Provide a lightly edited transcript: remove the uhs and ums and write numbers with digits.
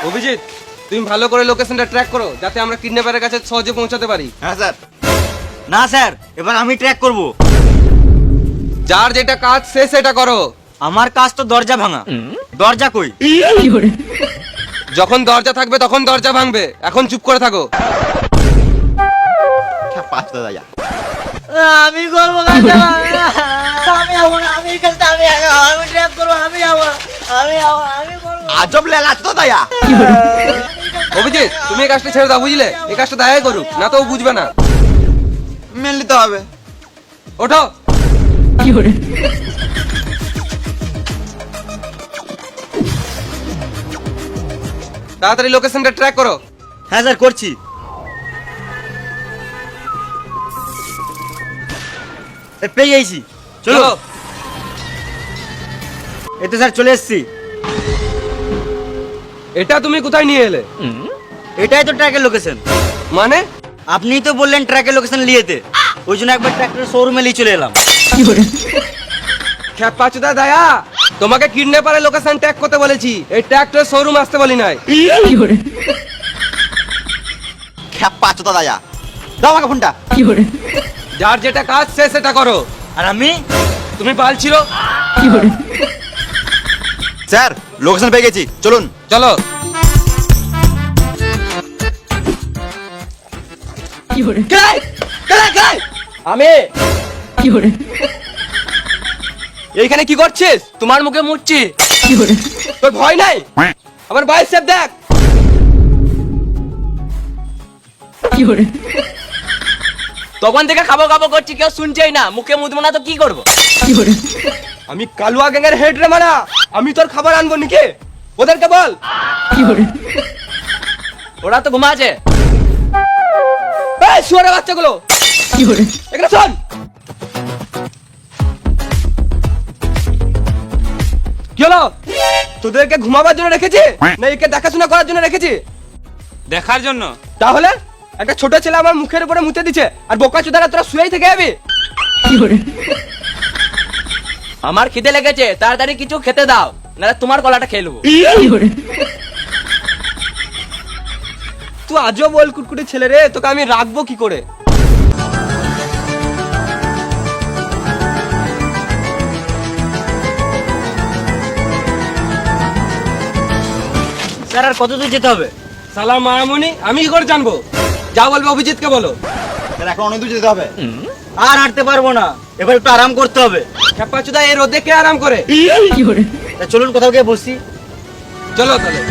অভিজিৎ, তুমি ভালো করে লোকেশনটা ট্র্যাক করো যাতে আমরা কিডন্যাপারের কাছে সহজে পৌঁছাতে পারি। হ্যাঁ স্যার। না স্যার, এবার আমি ট্র্যাক করব। যার যেটা কাজ সে সেটা করো। আমার কাজ তো দরজা ভাঙা। দরজা কই? যখন দরজা থাকবে তখন দরজা ভাঙবে, এখন চুপ করে থাকো। পাঁচটা দাদা। আমি করবো কাজটা। আমি যাবো না, আমি কাজটা আমি ট্র্যাক করবো, আমি যাবো, আমি করবো। আজব লেলা তো দাদা। অভিজিৎ, তুমি এই কাজটা ছেড়ে দাও, বুঝলে? এই কাজটা দায়াই করুক, না তো ও বুঝবে না। মেনে নিতে হবে। ওঠো। তাড়াতাড়ি লোকেশনটা ট্র্যাক করো। হ্যাঁ স্যার, করছি। পেয়ে গেছি, চলো। চলো। এই তো স্যার চলে এসেছি। এটা তুমি কোথায় নিয়ে এলে? এটাই তো ট্র্যাকের লোকেশন। মানে? আপনিই তো বললেন ট্র্যাকের লোকেশন নিয়েতে, ওই জন্য একবার ট্র্যাক্টরের শোরুমে নিয়ে চলে এলাম। খ্যাপাচোদা দায়া, তোমাকে কিডন্যাপারের লোকেশন ট্র্যাক করতে বলেছি, এই ট্র্যাক্টর শোরুম আসতে বলি নাই। খ্যাপাচো দাদা, দাও আমাকে ফোনটা। যার যেটা কাজ সে সেটা করো। আর আমি? তুমি বাল ছিল। স্যার, লোকেশন পেয়ে গেছি, চলুন। চলো। আমি এইখানে কি করছিস? তোমার মুখে মুচ্ছি। তোর ভয় নাই? আমার বাইসেপ দেখ। তখন থেকে খাবো খাবো করছি, কেউ শুনছেই না, মুখে মুদবো না তো কি করবো? আমি কালুয়া গ্যাংয়ের হেড রে মারা, আমি তোর খাবার আনবো নাকি? ওদেরকে বল। ওরা তো ঘুমাচ্ছে। এই শুয়ারের বাচ্চাগুলো, এখানে শোন। কি হলো? তোদেরকে ঘুমাবার জন্য রেখেছি না একে দেখাশোনা করার জন্য রেখেছি? দেখার জন্য। তাহলে একটা ছোট ছেলে আমার মুখের উপরে মুতে দিচ্ছে আর বোকা চোদারা তোরা শুয়েই থেকে যাবি? আমার খিদে লেগেছে, তাড়াতাড়ি কিছু খেতে দাও, নাহলে তোমার গলাটা খেয়ে নেবো। তুই আজও বল কুটকুটে ছেলে রে, তোকে আমি রাখবো কি করে? স্যার, আর কত দূর যেতে হবে? সালা মামুনি, আমি কি করে জানবো? যা বলবে অভিজিৎকে বলো। স্যার, এখন অনেক দূর যেতে হবে। আর হাঁটতে পারবো না, এবার একটু আরাম করতে হবে। খেপাচোদা এই রোদে কে আরাম করে? তা চলুন কোথাও গিয়ে বসি। চলো তাহলে।